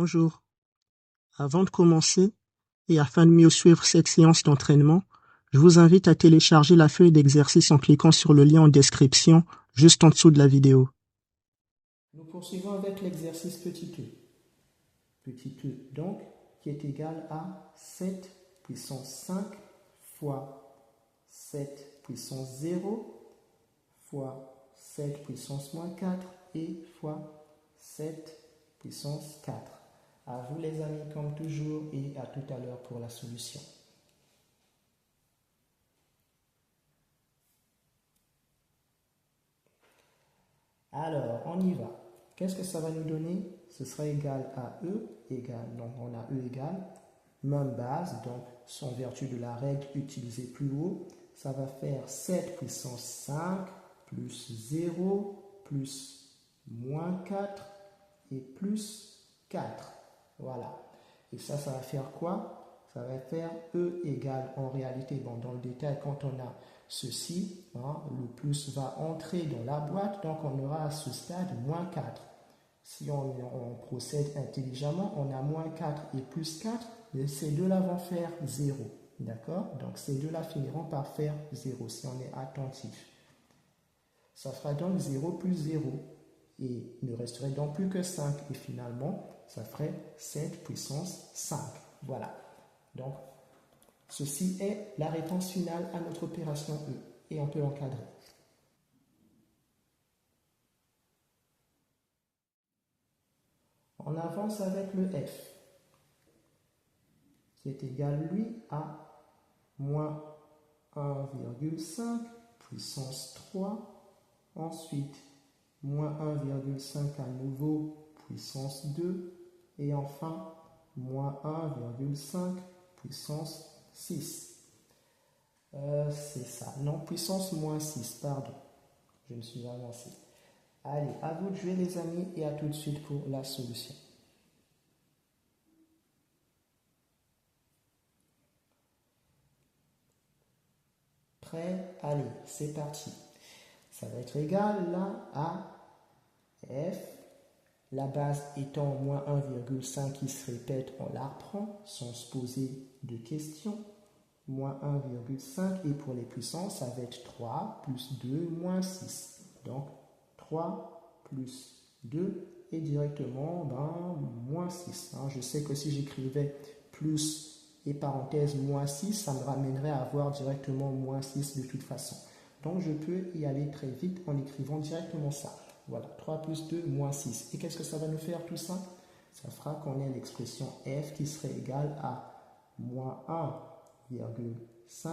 Bonjour. Avant de commencer, et afin de mieux suivre cette séance d'entraînement, je vous invite à télécharger la feuille d'exercice en cliquant sur le lien en description, juste en dessous de la vidéo. Nous poursuivons avec l'exercice petit e. Petit e, donc, qui est égal à 7 puissance 5 fois 7 puissance 0 fois 7 puissance moins 4 et fois 7 puissance 4. À vous les amis comme toujours et à tout à l'heure pour la solution. Alors, on y va. Qu'est-ce que ça va nous donner? Ce sera égal à E égale, donc on a E égale, même base, donc en vertu de la règle utilisée plus haut, ça va faire 7 puissance 5 plus 0 plus moins 4 et plus 4. Voilà. Et ça va faire quoi? Ça va faire E égale, en réalité, bon, dans le détail, quand on a ceci, le plus va entrer dans la boîte, donc on aura à ce stade moins 4. Si on procède intelligemment, on a moins 4 et plus 4, mais ces deux-là vont faire 0. D'accord? Donc ces deux-là finiront par faire 0 si on est attentif. Ça fera donc 0 plus 0. Et il ne resterait donc plus que 5. Et finalement, ça ferait 7 puissance 5. Voilà. Donc, ceci est la réponse finale à notre opération E. Et on peut l'encadrer. On avance avec le F, qui est égal, lui, à moins 1,5 puissance 3. Ensuite, moins 1,5 à nouveau, puissance 2. Et enfin, moins 1,5 puissance 6. C'est ça. Non, puissance moins 6, pardon. Je me suis avancé. Allez, à vous de jouer les amis et à tout de suite pour la solution. Prêt? Allez, c'est parti. Ça va être égal là à F, la base étant moins 1,5 qui se répète, on la reprend sans se poser de questions. Moins 1,5 et pour les puissances, ça va être 3 plus 2 moins 6. Donc 3 plus 2 et directement moins 6. Je sais que si j'écrivais plus et parenthèse moins 6, ça me ramènerait à avoir directement moins 6 de toute façon. Donc je peux y aller très vite en écrivant directement ça. Voilà, 3 plus 2 moins 6. Et qu'est-ce que ça va nous faire tout ça? Ça fera qu'on ait l'expression F qui serait égale à moins 1,5.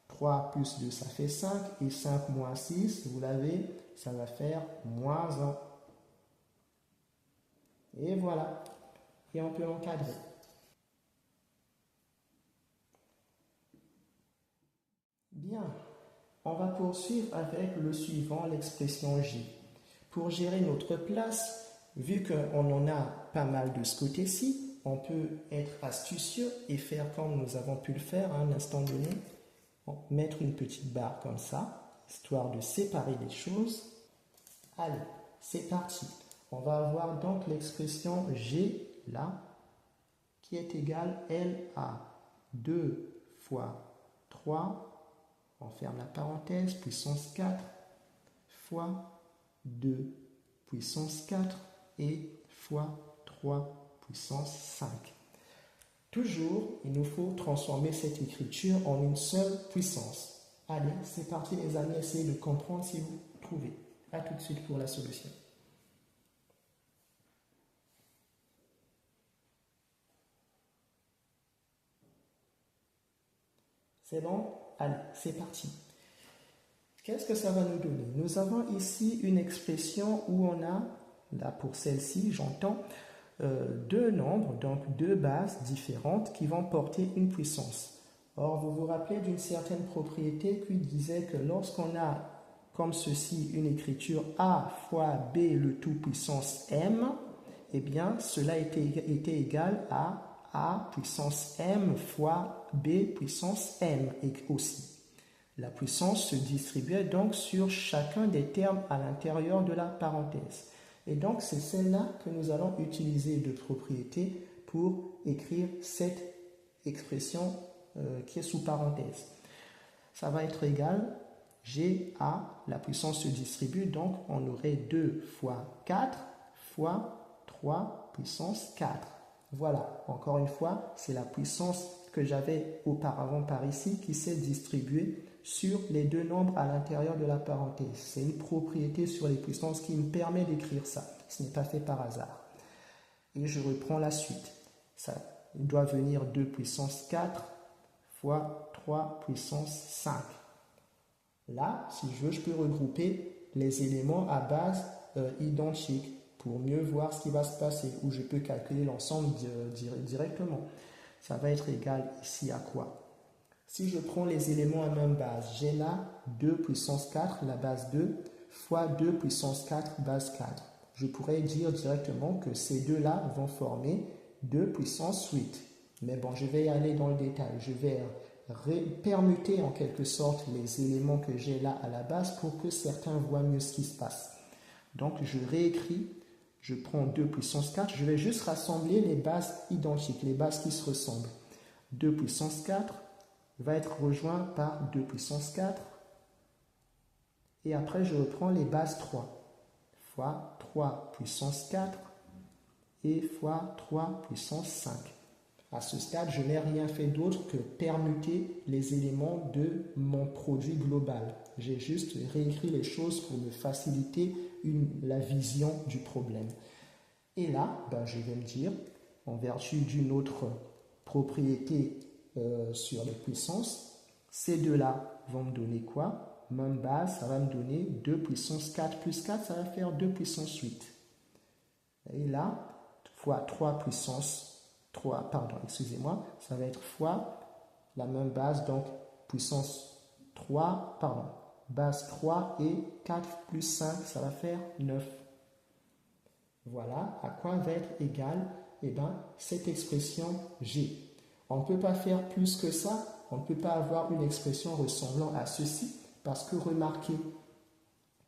3 plus 2, ça fait 5. Et 5 moins 6, vous l'avez, ça va faire moins 1. Et voilà. Et on peut encadrer. Bien. On va poursuivre avec le suivant, l'expression G. Pour gérer notre place, vu qu'on en a pas mal de ce côté-ci, on peut être astucieux et faire comme nous avons pu le faire à un instant donné. Mettre une petite barre comme ça, histoire de séparer les choses. Allez, c'est parti. On va avoir donc l'expression G, là, qui est égale L à 2 fois 3, on ferme la parenthèse, puissance 4, fois 2 puissance 4 et fois 3 puissance 5. Toujours, il nous faut transformer cette écriture en une seule puissance. Allez, c'est parti les amis, essayez de comprendre si vous trouvez. A tout de suite pour la solution. C'est bon? Allez, c'est parti. Qu'est-ce que ça va nous donner? Nous avons ici une expression où on a, là pour celle-ci, j'entends, deux nombres, donc deux bases différentes qui vont porter une puissance. Or, vous vous rappelez d'une certaine propriété qui disait que lorsqu'on a comme ceci une écriture A fois B le tout puissance M, eh bien cela était égal à A puissance M fois B puissance M aussi. La puissance se distribuait donc sur chacun des termes à l'intérieur de la parenthèse. Et donc, c'est celle-là que nous allons utiliser de propriété pour écrire cette expression qui est sous parenthèse. Ça va être égal G à la puissance se distribue, donc on aurait 2 fois 4 fois 3 puissance 4. Voilà, encore une fois, c'est la puissance que j'avais auparavant par ici qui s'est distribuée sur les deux nombres à l'intérieur de la parenthèse. C'est une propriété sur les puissances qui me permet d'écrire ça. Ce n'est pas fait par hasard. Et je reprends la suite. Ça doit venir 2 puissance 4 fois 3 puissance 5. Là, si je veux, je peux regrouper les éléments à base identique pour mieux voir ce qui va se passer, ou je peux calculer l'ensemble directement. Ça va être égal ici à quoi? Si je prends les éléments à même base, j'ai là 2 puissance 4, la base 2, fois 2 puissance 4, base 4. Je pourrais dire directement que ces deux-là vont former 2 puissance 8. Mais bon, je vais y aller dans le détail. Je vais permuter en quelque sorte les éléments que j'ai là à la base pour que certains voient mieux ce qui se passe. Donc je réécris, je prends 2 puissance 4, je vais juste rassembler les bases identiques, les bases qui se ressemblent. 2 puissance 4 va être rejoint par 2 puissance 4 et après je reprends les bases 3 fois 3 puissance 4 et fois 3 puissance 5. À ce stade, je n'ai rien fait d'autre que permuter les éléments de mon produit global. J'ai juste réécrit les choses pour me faciliter la vision du problème. Et là, je vais me dire, en vertu d'une autre propriété sur les puissances, ces deux-là vont me donner quoi? Même base, ça va me donner 2 puissance 4 plus 4, ça va faire 2 puissance 8. Et là, fois 3 puissance 3, pardon, excusez-moi, ça va être fois la même base, donc puissance 3, pardon, base 3 et 4 plus 5, ça va faire 9. Voilà à quoi va être égal cette expression G. On ne peut pas faire plus que ça, on ne peut pas avoir une expression ressemblant à ceci, parce que remarquez,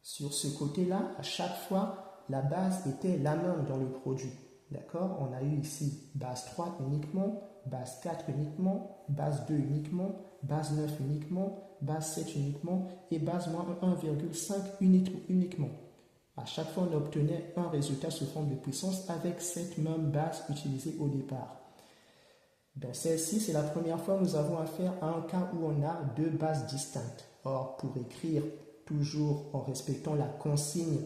sur ce côté-là, à chaque fois, la base était la même dans le produit. D'accord? On a eu ici base 3 uniquement, base 4 uniquement, base 2 uniquement, base 9 uniquement, base 7 uniquement et base moins 1,5 uniquement. À chaque fois, on obtenait un résultat sous forme de puissance avec cette même base utilisée au départ. Dans celle-ci, c'est la première fois que nous avons affaire à un cas où on a deux bases distinctes. Or, pour écrire toujours en respectant la consigne,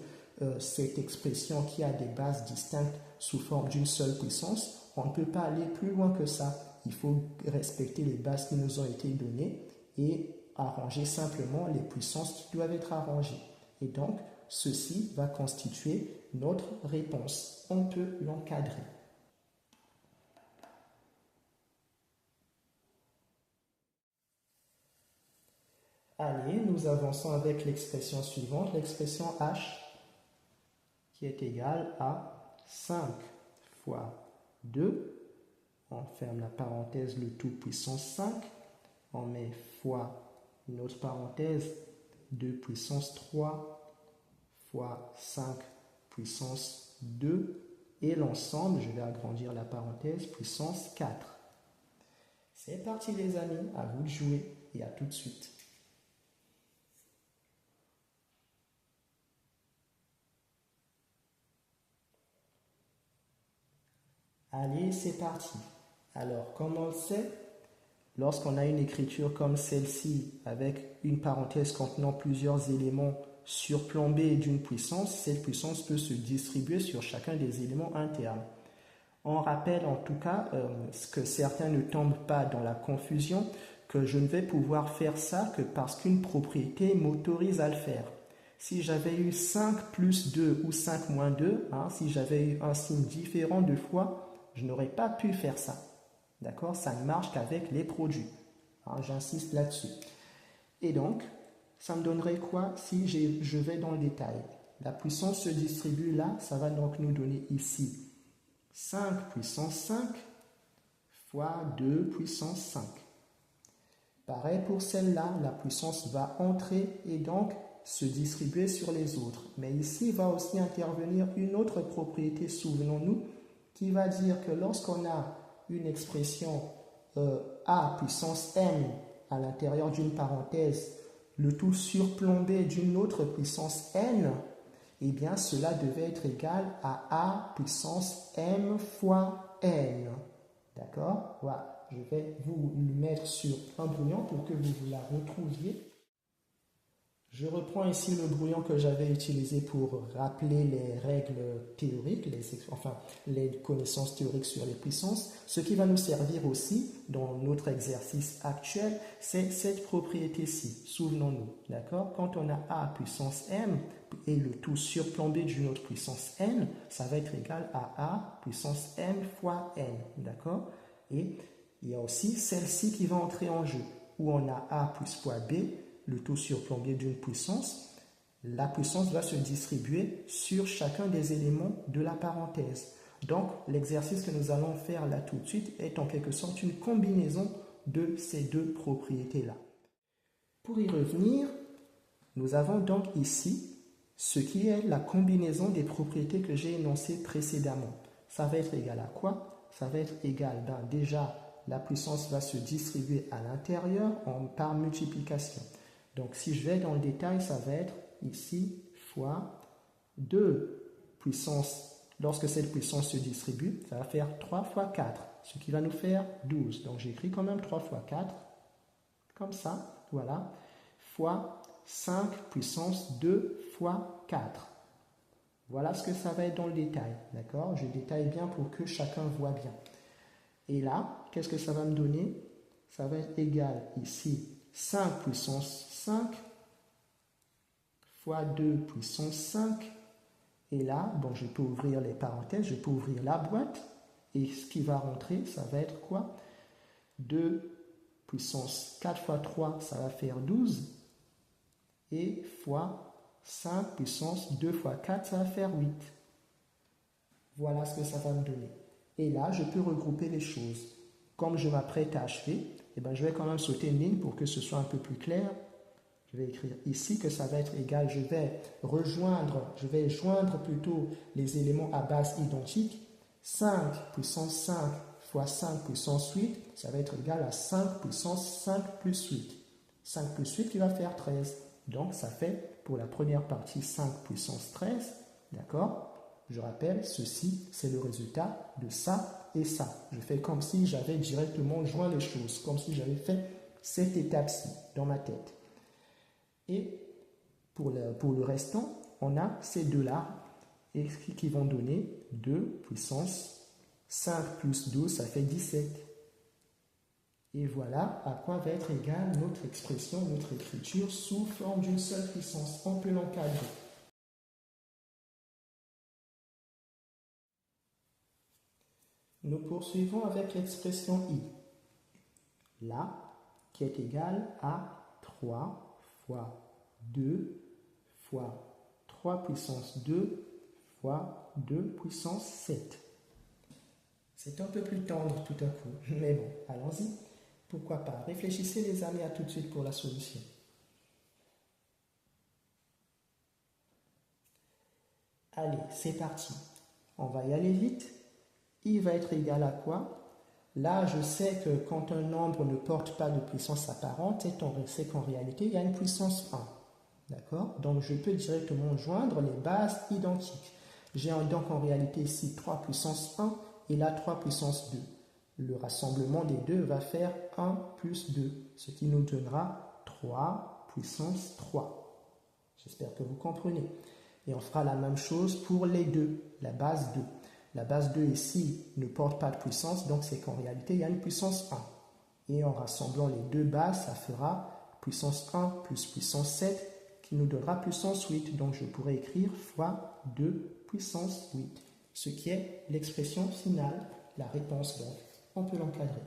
cette expression qui a des bases distinctes sous forme d'une seule puissance, on ne peut pas aller plus loin que ça. Il faut respecter les bases qui nous ont été données et arranger simplement les puissances qui doivent être arrangées. Et donc, ceci va constituer notre réponse. On peut l'encadrer. Allez, nous avançons avec l'expression suivante, l'expression H, qui est égale à 5 fois 2, on ferme la parenthèse, le tout puissance 5, on met fois une autre parenthèse, 2 puissance 3 fois 5 puissance 2, et l'ensemble, je vais agrandir la parenthèse, puissance 4. C'est parti les amis, à vous de jouer et à tout de suite. Allez, c'est parti. Alors, comme on le sait, lorsqu'on a une écriture comme celle-ci, avec une parenthèse contenant plusieurs éléments surplombés d'une puissance, cette puissance peut se distribuer sur chacun des éléments internes. On rappelle en tout cas que certains ne tombent pas dans la confusion, que je ne vais pouvoir faire ça que parce qu'une propriété m'autorise à le faire. Si j'avais eu 5 plus 2 ou 5 moins 2, si j'avais eu un signe différent de fois, je n'aurais pas pu faire ça. D'accord? Ça ne marche qu'avec les produits. J'insiste là-dessus. Et donc, ça me donnerait quoi si je vais dans le détail? La puissance se distribue là, ça va donc nous donner ici 5 puissance 5 fois 2 puissance 5. Pareil pour celle-là, la puissance va entrer et donc se distribuer sur les autres. Mais ici va aussi intervenir une autre propriété, souvenons-nous, qui va dire que lorsqu'on a une expression a puissance m à l'intérieur d'une parenthèse, le tout surplombé d'une autre puissance n, eh bien cela devait être égal à a puissance m fois n. D'accord? Voilà, je vais vous le mettre sur un brouillon pour que vous la retrouviez. Je reprends ici le brouillon que j'avais utilisé pour rappeler les règles théoriques, les connaissances théoriques sur les puissances. Ce qui va nous servir aussi dans notre exercice actuel, c'est cette propriété-ci. Souvenons-nous, d'accord? Quand on a a puissance m et le tout surplombé d'une autre puissance n, ça va être égal à a puissance m fois n, d'accord? Et il y a aussi celle-ci qui va entrer en jeu, où on a a plus fois b, le tout surplombé d'une puissance. La puissance va se distribuer sur chacun des éléments de la parenthèse. Donc, l'exercice que nous allons faire là tout de suite est en quelque sorte une combinaison de ces deux propriétés-là. Pour y revenir, nous avons donc ici ce qui est la combinaison des propriétés que j'ai énoncées précédemment. Ça va être égal à quoi? Ça va être égal, déjà, la puissance va se distribuer à l'intérieur par multiplication. Donc, si je vais dans le détail, ça va être ici fois 2 puissance. Lorsque cette puissance se distribue, ça va faire 3 fois 4, ce qui va nous faire 12. Donc, j'écris quand même 3 fois 4, comme ça, voilà, fois 5 puissance 2 fois 4. Voilà ce que ça va être dans le détail, d'accord? Je détaille bien pour que chacun voit bien. Et là, qu'est-ce que ça va me donner? Ça va être égal ici 5 puissance 5 fois 2 puissance 5. Et là, bon, je peux ouvrir les parenthèses, je peux ouvrir la boîte. Et ce qui va rentrer, ça va être quoi? 2 puissance 4 fois 3, ça va faire 12. Et fois 5 puissance 2 fois 4, ça va faire 8. Voilà ce que ça va me donner. Et là, je peux regrouper les choses. Comme je m'apprête à achever, je vais quand même sauter une ligne pour que ce soit un peu plus clair. Je vais écrire ici que ça va être égal, je vais joindre plutôt les éléments à base identique. 5 puissance 5 fois 5 puissance 8, ça va être égal à 5 puissance 5 plus 8. 5 plus 8 qui va faire 13. Donc ça fait pour la première partie 5 puissance 13, d'accord? Je rappelle, ceci, c'est le résultat de ça et ça. Je fais comme si j'avais directement joint les choses, comme si j'avais fait cette étape-ci dans ma tête. Et pour le restant, on a ces deux-là qui vont donner 2 puissance 5 plus 12, ça fait 17. Et voilà à quoi va être égale notre expression, notre écriture sous forme d'une seule puissance. On peut l'encadrer. Nous poursuivons avec l'expression i. Là, qui est égale à 3 fois 2 fois 3 puissance 2 fois 2 puissance 7. C'est un peu plus tendre tout à coup, mais bon, allons-y. Pourquoi pas? Réfléchissez les amis, à tout de suite pour la solution. Allez, c'est parti. On va y aller vite. I va être égal à quoi? Là, je sais que quand un nombre ne porte pas de puissance apparente, c'est qu'en réalité, il y a une puissance 1. D'accord? Donc, je peux directement joindre les bases identiques. J'ai donc en réalité ici 3 puissance 1 et là 3 puissance 2. Le rassemblement des deux va faire 1 plus 2, ce qui nous donnera 3 puissance 3. J'espère que vous comprenez. Et on fera la même chose pour les deux, la base 2. La base 2 ici ne porte pas de puissance, donc c'est qu'en réalité, il y a une puissance 1. Et en rassemblant les deux bases, ça fera puissance 1 plus puissance 7, qui nous donnera puissance 8. Donc je pourrais écrire fois 2 puissance 8, ce qui est l'expression finale, la réponse donc. On peut l'encadrer.